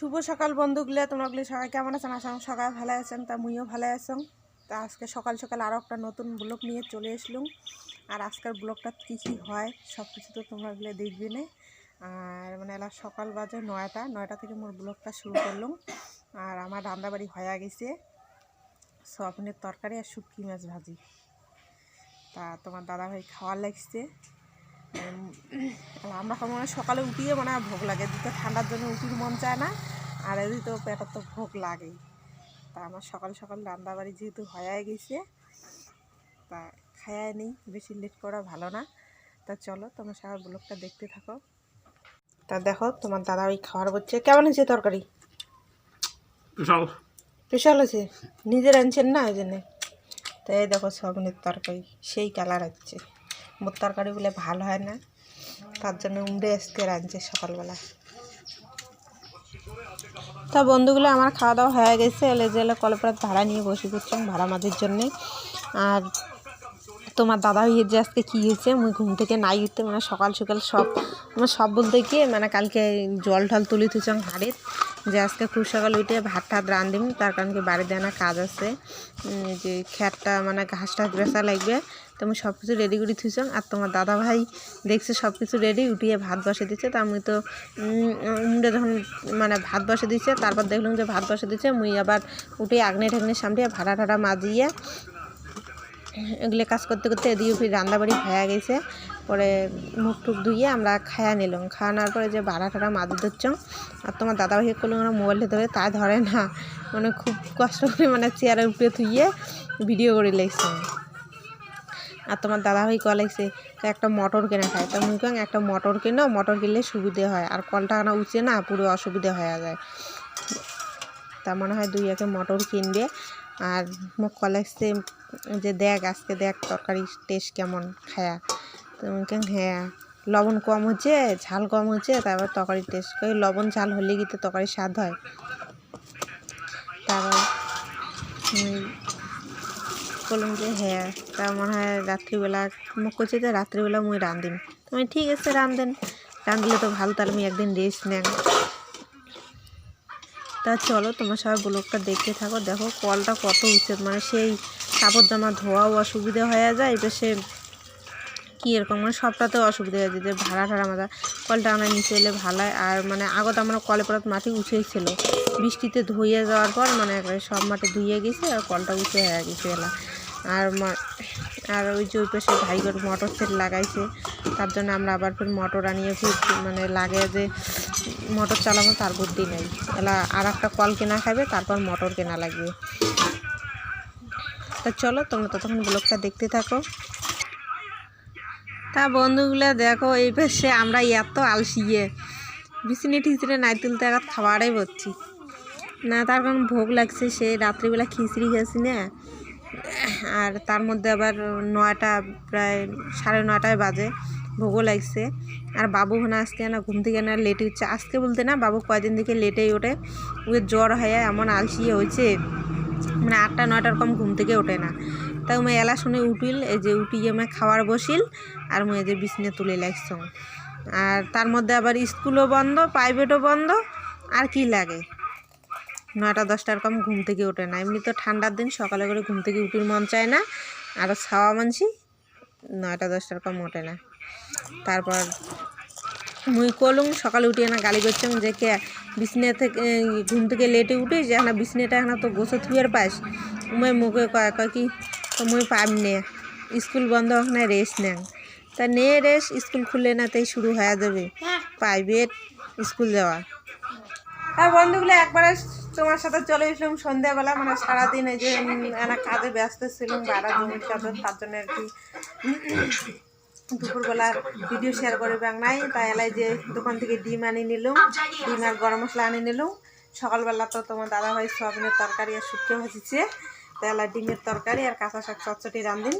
শুভ সকাল বন্ধুগুলো, তোমরাগুলো সবাই কেমন আছেন? আসাম সবাই ভালো আছেন, তা মুইও ভালো আছেন। তা আজকে সকাল সকাল আরও একটা নতুন ব্লগ নিয়ে চলে এসলাম। আর আজকের ব্লগটা কী কী হয় সব কিছু তো তোমরাগুলো দেখবে না। আর মানে এলা সকাল বাজে 9টা থেকে মোর ব্লগটা শুরু করলাম। আর আমার রান্নাবাড়ি হয়ে গেছে সয়াবিনের তরকারি আর শুটকি মাছ ভাজি। তা তোমার দাদাভাই খাওয়ার লাগছে। আমরা মানে সকালে উঠিয়ে মানে ভোগ লাগে, এদিকে ঠান্ডার জন্য উঠির মন চায় না, আর এদিকে তো পেটের তো ভোগ লাগেই। তা আমার সকাল সকাল রান্নাবাড়ি যেহেতু হয়ে গেছে, তা খায়াই নেই, বেশি লেট করা ভালো না। তা চলো তোমার সবার ব্লগটা দেখতে থাকো। তা দেখো তোমার দাদা ওই খাবার বলছে। কেমন হয়েছে তরকারি? স্পেশাল হয়েছে, নিজের আনছেন না ওই জন্যে। তাই দেখো সয়াবিনের তরকারি সেই কালার হচ্ছে। মোর তরকারিগুলো ভালো হয় না, তার জন্য উমড়ে আজকে রাঁধছে সকালবেলা। তা বন্ধুগুলো আমার খাওয়া দাওয়া হয়ে গেছে। এলে যে কলপাত ভাড়া নিয়ে বসে করছিলাম ভাড়া মাঝের জন্যে। আর তোমার দাদা হয়ে যে আজকে কী হয়েছে, মুই ঘুম থেকে নাই উঠতে মানে সকাল সকাল সব বলতে গিয়ে মানে কালকে জল ঢল তুলি থুচাং হাড়ির, যে আজকে খুব সকাল উঠে ভাত ঠাত রাঁধিম, তার কারণ কি বাড়িতে আনা কাজ আছে, যে খ্যাটটা মানে ঘাস টাস বেচা লাগবে। তো আমি সব কিছু রেডি করে থুইছাম। আর তোমার দাদা ভাই দেখছে সব কিছু রেডি, উঠিয়ে ভাত বসে দিচ্ছে। তা আমি তো উমরে যখন মানে ভাত বসে দিচ্ছে, তারপর দেখলাম যে ভাত বসে দিচ্ছে, মুই আবার উঠে আগ্নে ঠাগ্নে সামনে ভাড়া ঠাড়া মাজিয়ে এগুলো কাজ করতে করতে এদিকে ফির রান্নাবাড়ি হয়ে গেছে। পরে মুখ টুক ধুইয়ে আমরা খায়া নিলাম। খাওয়ানোর পরে যে ভাড়া ঠাড়া মাঝে ধরছ, আর তোমার দাদাভাই করলো আমরা মোবাইলটা ধরে, তা ধরে না, মানে খুব কষ্ট করে মানে চেয়ারে উপরে ধুইয়ে ভিডিও করে লেগছে। আর তোমার দাদাভাই কল লাগছে একটা মটর কেনা খায়। তা মুই কং একটা মটর কেনো, মটর কিনলে সুবিধে হয়, আর কলটা আনা উঠছে না, পুরো অসুবিধা হয়ে যায়। তা মনে হয় 2 মটর কিনবে। আর মুখ কল লাগছে যে দেখ আজকে দেখ তরকারি টেস্ট কেমন খায়া। তুমি কেন হ্যাঁ লবণ কম হচ্ছে, ঝাল কম হচ্ছে, তারপর তরকারি টেস্ট করে লবণ ঝাল হলে কিন্তু তরকারির স্বাদ হয়। তারপর বললাম যে হ্যাঁ, তা মনে হয় রাত্রিবেলা মুখ করছে যে রাত্রিবেলা মুই রাঁধিম। তুমি ঠিক আছে রাঁধেন, রাঁধলে তো ভালো, তাহলে আমি একদিন রেস্ট নেন। তা চলো তোমার সবাই ব্লগটা দেখতে থাকো। দেখো কলটা কত উচিত, মানে সেই কাপড় জামা ধোয়াও অসুবিধা হয়ে যায়, এবার সে কী এরকম মানে সবটাতেও অসুবিধা হয়ে যায়, যে ভাড়া ঠাড়া মাথা কলটা আমরা নিচে এলে ভালো হয়। আর মানে আগত আমরা কলে পড়াত মাটি উঠেছিল, বৃষ্টিতে ধুয়ে যাওয়ার পর মানে সব মাটি ধুয়ে গেছে, আর কলটা উঁচু হয়ে গেছে এলা। আর ওই যে ওই পাশে ভাইগর মোটর সেট লাগাইছে, তার জন্য আমরা আবার ফির মোটর আনিয়ে ফির মানে লাগে যে মোটর চালাবো, তার বুদ্ধি নেই। এলা আর একটা কল কেনা খাবে, তারপর মোটর কেনা লাগবে। তা চলো তোমরা ততক্ষণ ব্লগটা দেখতে থাকো। তা বন্ধুগুলো দেখো এই পাশে আমরা এত আলসিয়ে বিছিনে টিচিনে নাই তুলতে এখন খাবারই বলছি না, তার কারণ ভোগ লাগছে। সেই রাত্রিবেলা খিচড়ি খেয়েছি না, আর তার মধ্যে আবার 9টা প্রায় 9:30 বাজে, ভোগও লাগছে। আর বাবু না আজকে না ঘুম থেকে না লেটে উঠছে, আজকে বলতে না বাবু কয়দিন থেকে লেটেই ওঠে। ওদের জ্বর হয়ে এমন আলসিয়ে হয়েছে, মানে 8টা 9টার কম ঘুম থেকে ওঠে না। তাই আমি এলা শুনে উঠিল, এই যে উঠিয়ে আমি খাওয়ার বসিল, আর মুই এই যে বিছনে তুলে লাগছ। আর তার মধ্যে আবার স্কুলও বন্ধ, প্রাইভেটও বন্ধ, আর কি লাগে। 9টা 10টার কম ঘুম থেকে ওঠে না। এমনি তো ঠান্ডার দিন সকালে করে ঘুম থেকে উঠির মন চায় না, আরও ছাওয়া মানছি 9টা 10টার কম ওঠে না। তারপর মুই কলুম সকালে উঠিয়ে না গালি করছাম যে কে বিছনে থেকে ঘুম থেকে লেটে উঠে যে না বিছনেটা এখন তো গোছো থুয়ের পাস। মুই মুখে কয় কি তো মুই পাব নে, স্কুল বন্ধ ওখানে রেস্ট নেন। তা নে রেস্ট, স্কুল খুললে না তাই শুরু হয়ে যাবে প্রাইভেট স্কুল যাওয়া। আর বন্ধুগুলো একবারে তোমার সাথে চলে এসলাম সন্ধ্যাবেলা, মানে সারাদিন এই যে কাজে ব্যস্ত ছিলাম, বাড়া জমির কাজে, তার জন্য আর কি দুপুরবেলার ভিডিও শেয়ার করবে নাই। তাই এলাই যে দোকান থেকে ডিম আনি নিলাম, ডিম আর গরম মশলা আনি নিলাম। সকালবেলা তো তোমার দাদাভাই সয়াবিনের তরকারি আর শুটকি ভাজিছে, তাই এলাই ডিমের তরকারি আর কাঁচা শাক চটচটি রাঁধিন।